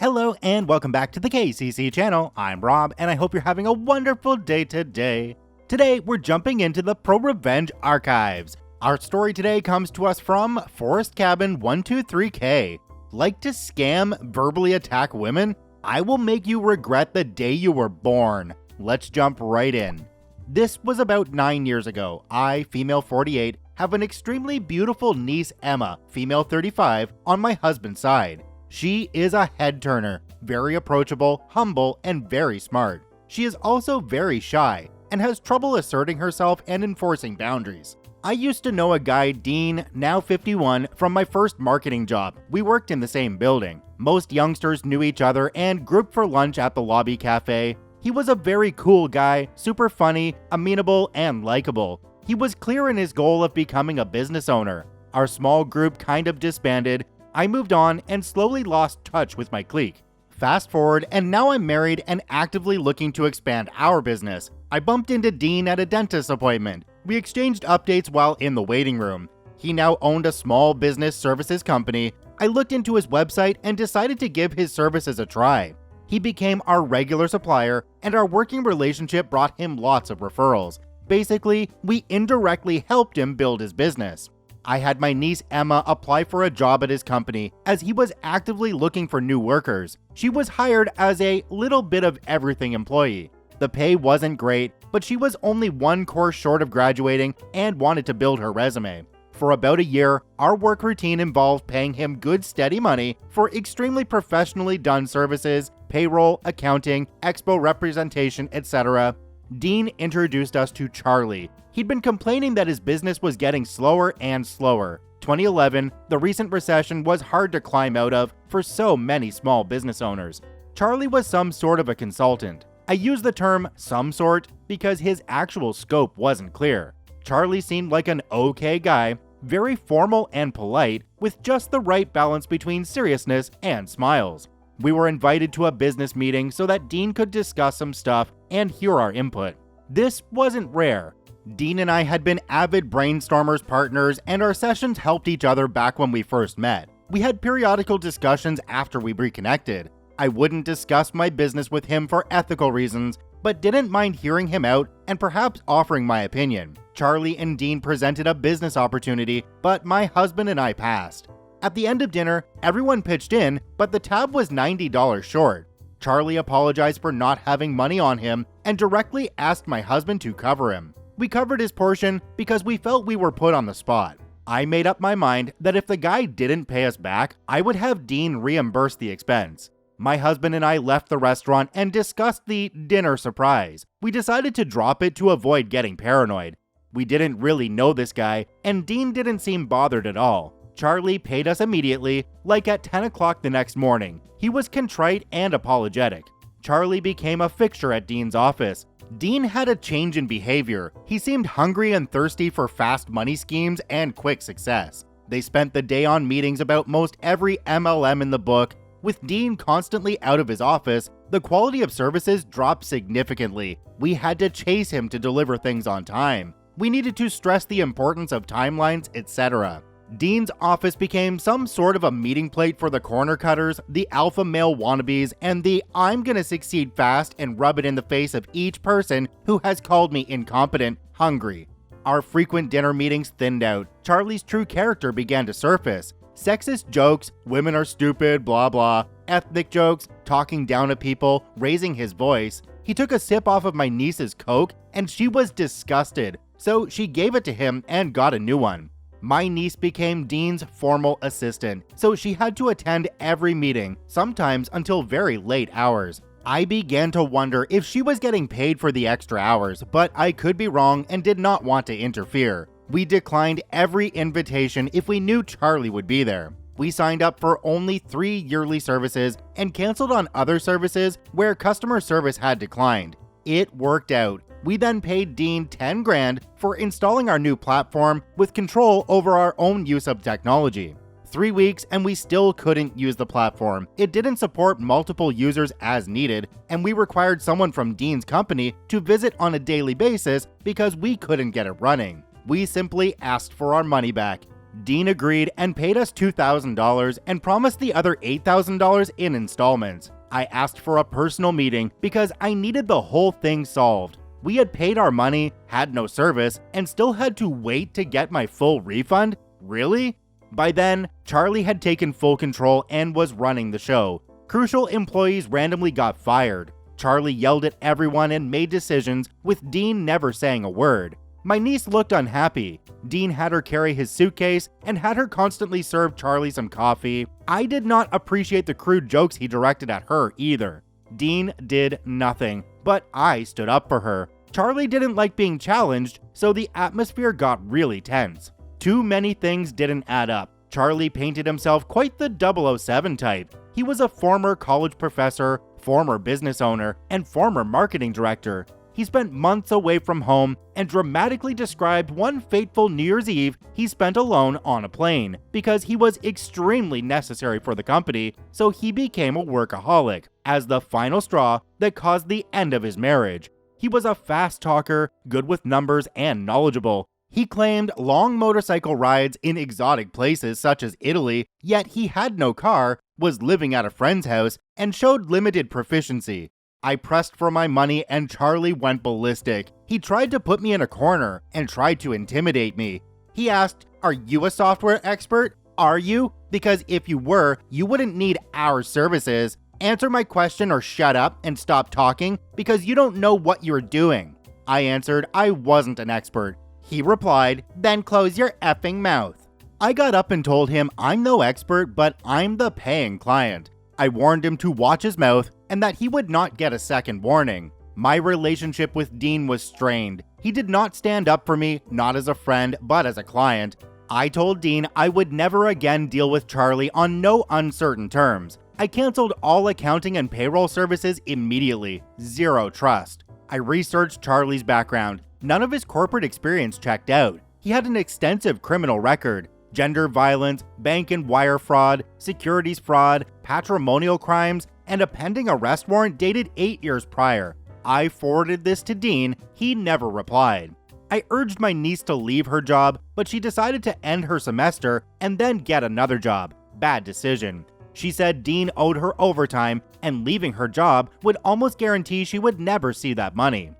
Hello and welcome back to the KCC channel. I'm Rob and I hope you're having a wonderful day today. Today we're jumping into the ProRevenge archives. Our story today comes to us from Forest Cabin 123K. Like to scam, verbally attack women? I will make you regret the day you were born. Let's jump right in. This was about 9 years ago. I, female 48, have an extremely beautiful niece Emma, female 35, on my husband's side. She is a head-turner, very approachable, humble, and very smart. She is also very shy, and has trouble asserting herself and enforcing boundaries. I used to know a guy, Dean, now 51, from my first marketing job. We worked in the same building. Most youngsters knew each other and grouped for lunch at the lobby cafe. He was a very cool guy, super funny, amenable, and likable. He was clear in his goal of becoming a business owner. Our small group kind of disbanded. I moved on and slowly lost touch with my clique. Fast forward, and now I'm married and actively looking to expand our business. I bumped into Dean at a dentist appointment. We exchanged updates while in the waiting room. He now owned a small business services company. I looked into his website and decided to give his services a try. He became our regular supplier, and our working relationship brought him lots of referrals. Basically, we indirectly helped him build his business. I had my niece Emma apply for a job at his company as he was actively looking for new workers. She was hired as a little bit of everything employee. The pay wasn't great, but she was only one course short of graduating and wanted to build her resume. For about a year, our work routine involved paying him good steady money for extremely professionally done services, payroll, accounting, expo representation, etc. Dean introduced us to Charlie. He'd been complaining that his business was getting slower and slower. 2011, the recent recession was hard to climb out of for so many small business owners. Charlie was some sort of a consultant. I use the term some sort because his actual scope wasn't clear. Charlie seemed like an okay guy, very formal and polite, with just the right balance between seriousness and smiles. We were invited to a business meeting so that Dean could discuss some stuff and hear our input. This wasn't rare. Dean and I had been avid brainstormers partners, and our sessions helped each other back when we first met. We had periodical discussions after we reconnected. I wouldn't discuss my business with him for ethical reasons, but didn't mind hearing him out and perhaps offering my opinion. Charlie and Dean presented a business opportunity, but my husband and I passed. At the end of dinner, everyone pitched in, but the tab was $90 short. Charlie apologized for not having money on him and directly asked my husband to cover him. We covered his portion because we felt we were put on the spot. I made up my mind that if the guy didn't pay us back, I would have Dean reimburse the expense. My husband and I left the restaurant and discussed the dinner surprise. We decided to drop it to avoid getting paranoid. We didn't really know this guy, and Dean didn't seem bothered at all. Charlie paid us immediately, like at 10 o'clock the next morning. He was contrite and apologetic. Charlie became a fixture at Dean's office. Dean had a change in behavior. He seemed hungry and thirsty for fast money schemes and quick success. They spent the day on meetings about most every MLM in the book. With Dean constantly out of his office, the quality of services dropped significantly. We had to chase him to deliver things on time. We needed to stress the importance of timelines, etc. Dean's office became some sort of a meeting plate for the corner cutters, the alpha male wannabes, and the I'm gonna succeed fast and rub it in the face of each person who has called me incompetent hungry. Our frequent dinner meetings thinned out. Charlie's true character began to surface. Sexist jokes, women are stupid, blah blah, ethnic jokes, talking down at people, raising his voice. He took a sip off of my niece's Coke and she was disgusted, so she gave it to him and got a new one. My niece became Dean's formal assistant, so she had to attend every meeting, sometimes until very late hours. I began to wonder if she was getting paid for the extra hours, but I could be wrong and did not want to interfere. We declined every invitation if we knew Charlie would be there. We signed up for only 3 yearly services and canceled on other services where customer service had declined. It worked out. We then paid Dean 10 grand for installing our new platform with control over our own use of technology. 3 weeks and we still couldn't use the platform. It didn't support multiple users as needed, and we required someone from Dean's company to visit on a daily basis because we couldn't get it running. We simply asked for our money back. Dean agreed and paid us $2,000 and promised the other $8,000 in installments. I asked for a personal meeting because I needed the whole thing solved. We had paid our money, had no service, and still had to wait to get my full refund? Really? By then, Charlie had taken full control and was running the show. Crucial employees randomly got fired. Charlie yelled at everyone and made decisions, with Dean never saying a word. My niece looked unhappy. Dean had her carry his suitcase and had her constantly serve Charlie some coffee. I did not appreciate the crude jokes he directed at her either. Dean did nothing, but I stood up for her. Charlie didn't like being challenged, so the atmosphere got really tense. Too many things didn't add up. Charlie painted himself quite the 007 type. He was a former college professor, former business owner, and former marketing director. He spent months away from home and dramatically described one fateful New Year's Eve he spent alone on a plane because he was extremely necessary for the company, so he became a workaholic as the final straw that caused the end of his marriage. He was a fast talker, good with numbers, and knowledgeable. He claimed long motorcycle rides in exotic places such as Italy, yet he had no car, was living at a friend's house, and showed limited proficiency. I pressed for my money and Charlie went ballistic. He tried to put me in a corner and tried to intimidate me. He asked, "Are you a software expert? Are you? Because if you were, you wouldn't need our services. Answer my question or shut up and stop talking because you don't know what you're doing." I answered I wasn't an expert. He replied, "Then close your effing mouth." I got up and told him I'm no expert, but I'm the paying client. I warned him to watch his mouth and that he would not get a second warning. My relationship with Dean was strained. He did not stand up for me, not as a friend, but as a client. I told Dean I would never again deal with Charlie on no uncertain terms. I canceled all accounting and payroll services immediately. Zero trust. I researched Charlie's background. None of his corporate experience checked out. He had an extensive criminal record. Gender violence, bank and wire fraud, securities fraud, patrimonial crimes, and a pending arrest warrant dated 8 years prior. I forwarded this to Dean. He never replied. I urged my niece to leave her job, but she decided to end her semester and then get another job. Bad decision. She said Dean owed her overtime, and leaving her job would almost guarantee she would never see that money.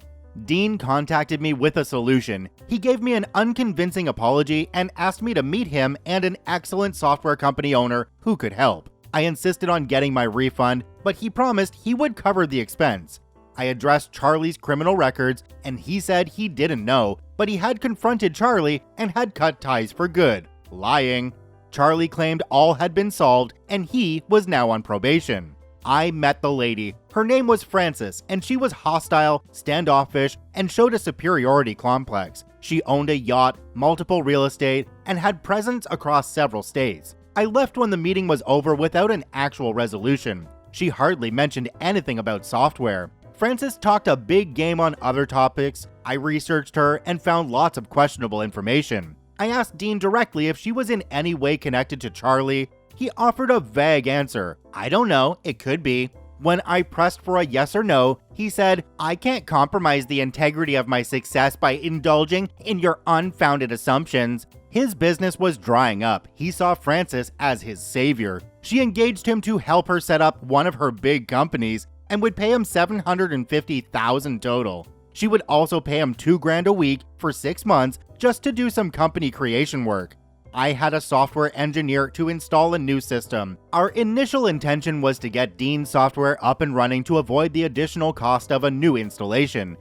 Dean contacted me with a solution. He gave me an unconvincing apology and asked me to meet him and an excellent software company owner who could help. I insisted on getting my refund, but he promised he would cover the expense. I addressed Charlie's criminal records, and he said he didn't know, but he had confronted Charlie and had cut ties for good. Lying. Charlie claimed all had been solved, and he was now on probation. I met the lady. Her name was Frances, and she was hostile, standoffish, and showed a superiority complex. She owned a yacht, multiple real estate, and had presence across several states. I left when the meeting was over without an actual resolution. She hardly mentioned anything about software. Frances talked a big game on other topics. I researched her and found lots of questionable information. I asked Dean directly if she was in any way connected to Charlie. He offered a vague answer. I don't know, it could be. When I pressed for a yes or no, he said, "I can't compromise the integrity of my success by indulging in your unfounded assumptions." His business was drying up. He saw Frances as his savior. She engaged him to help her set up one of her big companies and would pay him $750,000 total. She would also pay him $2,000 a week for 6 months just to do some company creation work. I had a software engineer to install a new system. Our initial intention was to get Dean's software up and running to avoid the additional cost of a new installation.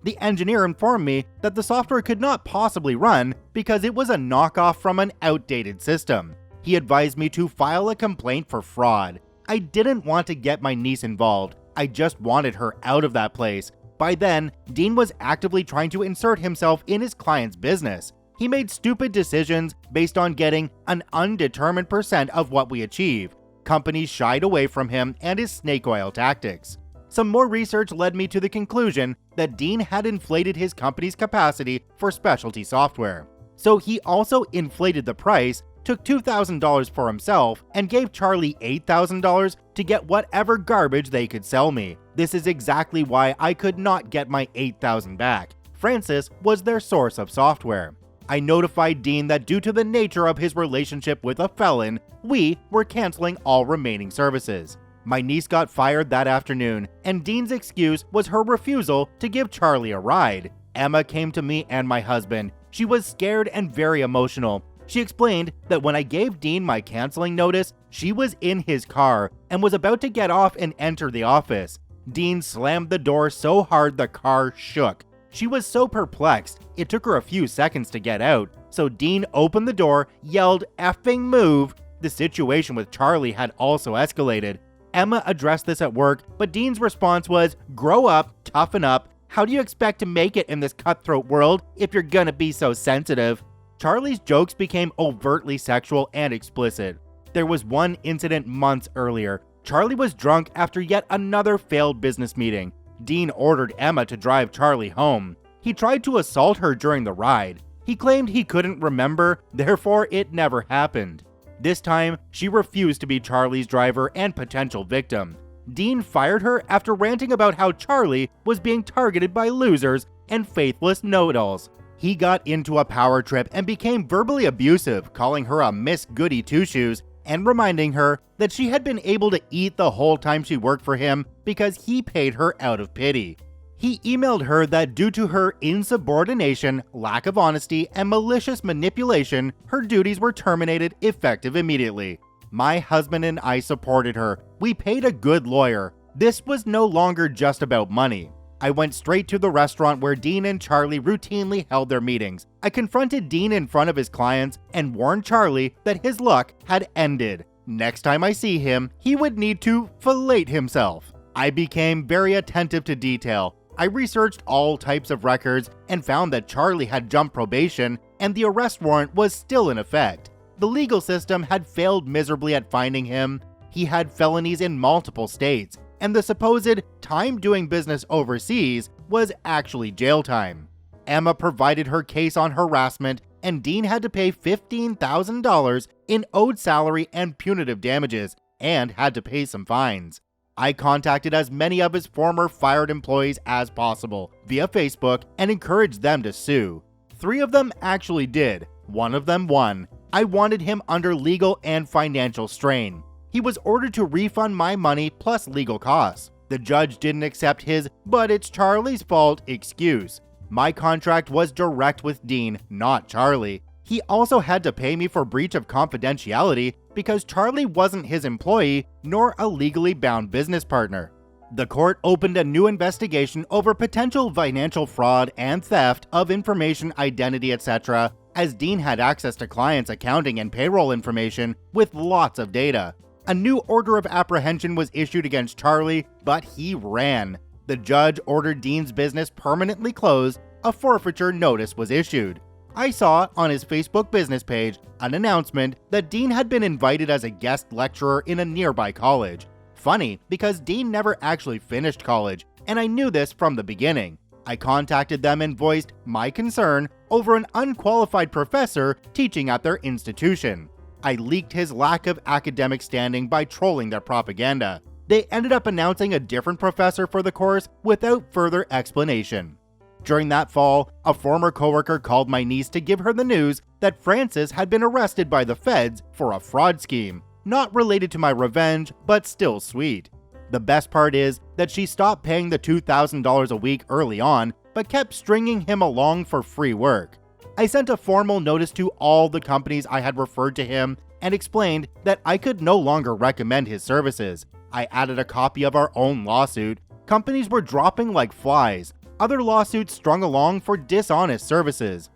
The engineer informed me that the software could not possibly run because it was a knockoff from an outdated system. He advised me to file a complaint for fraud. I didn't want to get my niece involved. I just wanted her out of that place. By then, Dean was actively trying to insert himself in his client's business. He made stupid decisions based on getting an undetermined percent of what we achieve. Companies shied away from him and his snake oil tactics. Some more research led me to the conclusion that Dean had inflated his company's capacity for specialty software. So he also inflated the price, took $2,000 for himself, and gave Charlie $8,000 to get whatever garbage they could sell me. This is exactly why I could not get my $8,000 back. Frances was their source of software. I notified Dean that due to the nature of his relationship with a felon, we were canceling all remaining services. My niece got fired that afternoon, and Dean's excuse was her refusal to give Charlie a ride. Emma came to me and my husband. She was scared and very emotional. She explained that when I gave Dean my canceling notice, she was in his car and was about to get off and enter the office. Dean slammed the door so hard the car shook. She was so perplexed, it took her a few seconds to get out, so Dean opened the door, yelled, "Effing move!" The situation with Charlie had also escalated. Emma addressed this at work, but Dean's response was, "Grow up, toughen up. How do you expect to make it in this cutthroat world if you're gonna be so sensitive?" Charlie's jokes became overtly sexual and explicit. There was one incident months earlier. Charlie was drunk after yet another failed business meeting. Dean ordered Emma to drive Charlie home. He tried to assault her during the ride. He claimed he couldn't remember, therefore it never happened. This time, she refused to be Charlie's driver and potential victim. Dean fired her after ranting about how Charlie was being targeted by losers and faithless know-it-alls. He got into a power trip and became verbally abusive, calling her a Miss Goody Two-Shoes and reminding her that she had been able to eat the whole time she worked for him because he paid her out of pity. He emailed her that due to her insubordination, lack of honesty, and malicious manipulation, her duties were terminated effective immediately. My husband and I supported her. We paid a good lawyer. This was no longer just about money. I went straight to the restaurant where Dean and Charlie routinely held their meetings. I confronted Dean in front of his clients and warned Charlie that his luck had ended. Next time I see him, he would need to fillet himself. I became very attentive to detail. I researched all types of records and found that Charlie had jumped probation and the arrest warrant was still in effect. The legal system had failed miserably at finding him. He had felonies in multiple states, and the supposed time doing business overseas was actually jail time. Emma provided her case on harassment, and Dean had to pay $15,000 in owed salary and punitive damages, and had to pay some fines. I contacted as many of his former fired employees as possible via Facebook and encouraged them to sue. 3 of them actually did. 1 of them won. I wanted him under legal and financial strain. He was ordered to refund my money plus legal costs. The judge didn't accept his "but it's Charlie's fault" excuse. My contract was direct with Dean, not Charlie. He also had to pay me for breach of confidentiality because Charlie wasn't his employee nor a legally bound business partner. The court opened a new investigation over potential financial fraud and theft of information, identity, etc., as Dean had access to clients' accounting and payroll information with lots of data. A new order of apprehension was issued against Charlie, but he ran. The judge ordered Dean's business permanently closed. A forfeiture notice was issued. I saw on his Facebook business page an announcement that Dean had been invited as a guest lecturer in a nearby college. Funny, because Dean never actually finished college, and I knew this from the beginning. I contacted them and voiced my concern over an unqualified professor teaching at their institution. I leaked his lack of academic standing by trolling their propaganda. They ended up announcing a different professor for the course without further explanation. During that fall, a former coworker called my niece to give her the news that Francis had been arrested by the feds for a fraud scheme. Not related to my revenge, but still sweet. The best part is that she stopped paying the $2,000 a week early on, but kept stringing him along for free work. I sent a formal notice to all the companies I had referred to him and explained that I could no longer recommend his services. I added a copy of our own lawsuit. Companies were dropping like flies. Other lawsuits strung along for dishonest services.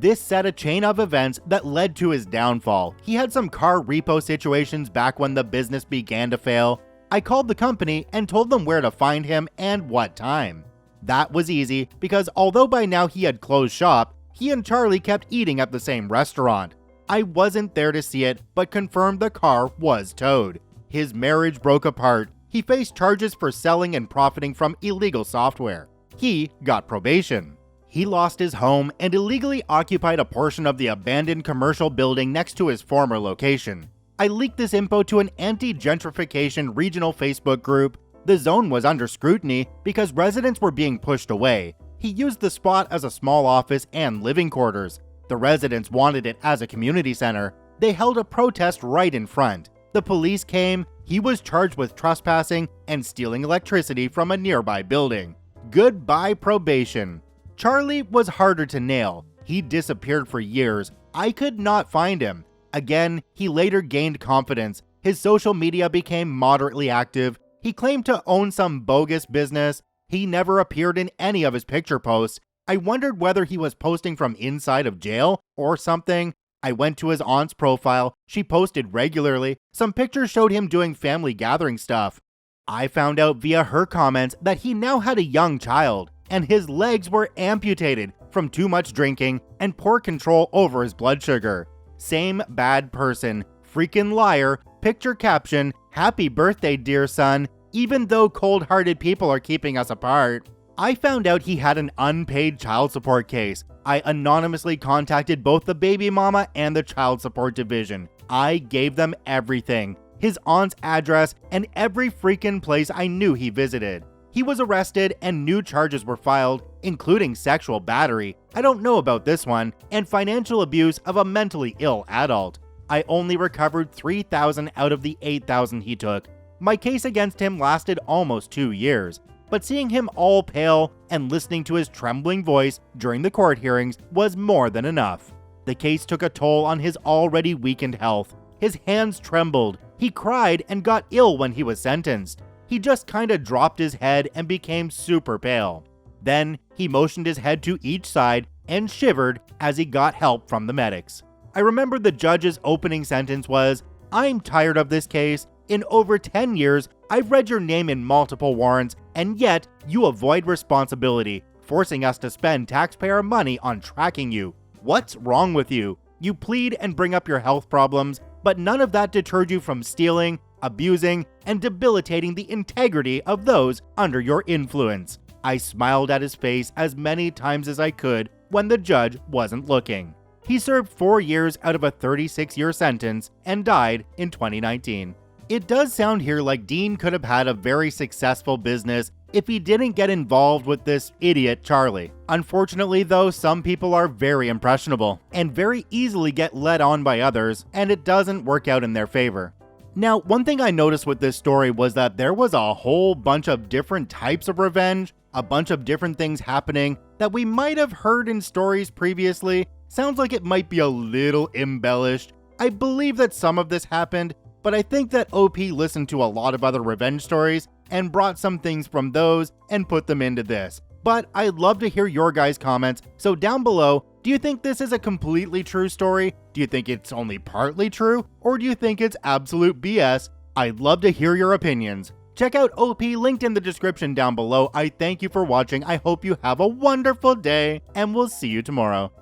This set a chain of events that led to his downfall. He had some car repo situations back when the business began to fail. I called the company and told them where to find him and what time. That was easy because although by now he had closed shop, he and Charlie kept eating at the same restaurant. I wasn't there to see it, but confirmed the car was towed. His marriage broke apart. He faced charges for selling and profiting from illegal software. He got probation. He lost his home and illegally occupied a portion of the abandoned commercial building next to his former location. I leaked this info to an anti-gentrification regional Facebook group. The zone was under scrutiny because residents were being pushed away. He used the spot as a small office and living quarters. The residents wanted it as a community center. They held a protest right in front. The police came. He was charged with trespassing and stealing electricity from a nearby building. Goodbye probation. Charlie was harder to nail. He disappeared for years. I could not find him. Again, he later gained confidence. His social media became moderately active. He claimed to own some bogus business. He never appeared in any of his picture posts. I wondered whether he was posting from inside of jail or something. I went to his aunt's profile. She posted regularly. Some pictures showed him doing family gathering stuff. I found out via her comments that he now had a young child, and his legs were amputated from too much drinking and poor control over his blood sugar. Same bad person. Freaking liar. Picture caption, "Happy birthday, dear son, even though cold-hearted people are keeping us apart." I found out he had an unpaid child support case. I anonymously contacted both the baby mama and the child support division. I gave them everything. His aunt's address and every freaking place I knew he visited. He was arrested and new charges were filed, including sexual battery, I don't know about this one, and financial abuse of a mentally ill adult. I only recovered $3,000 out of the $8,000 he took. My case against him lasted almost 2 years, but seeing him all pale and listening to his trembling voice during the court hearings was more than enough. The case took a toll on his already weakened health. His hands trembled. He cried and got ill when he was sentenced. He just kinda dropped his head and became super pale. Then he motioned his head to each side and shivered as he got help from the medics. I remember the judge's opening sentence was, "I'm tired of this case. In over 10 years, I've read your name in multiple warrants, and yet you avoid responsibility, forcing us to spend taxpayer money on tracking you. What's wrong with you? You plead and bring up your health problems, but none of that deterred you from stealing, abusing, and debilitating the integrity of those under your influence." I smiled at his face as many times as I could when the judge wasn't looking. He served 4 years out of a 36-year sentence and died in 2019. It does sound here like Dean could have had a very successful business if he didn't get involved with this idiot Charlie. Unfortunately though, some people are very impressionable and very easily get led on by others, and it doesn't work out in their favor. Now, one thing I noticed with this story was that there was a whole bunch of different types of revenge, a bunch of different things happening that we might have heard in stories previously. Sounds like it might be a little embellished. I believe that some of this happened, but I think that OP listened to a lot of other revenge stories and brought some things from those and put them into this. But I'd love to hear your guys' comments, so down below, do you think this is a completely true story? Do you think it's only partly true? Or do you think it's absolute BS? I'd love to hear your opinions. Check out OP linked in the description down below. I thank you for watching. I hope you have a wonderful day, and we'll see you tomorrow.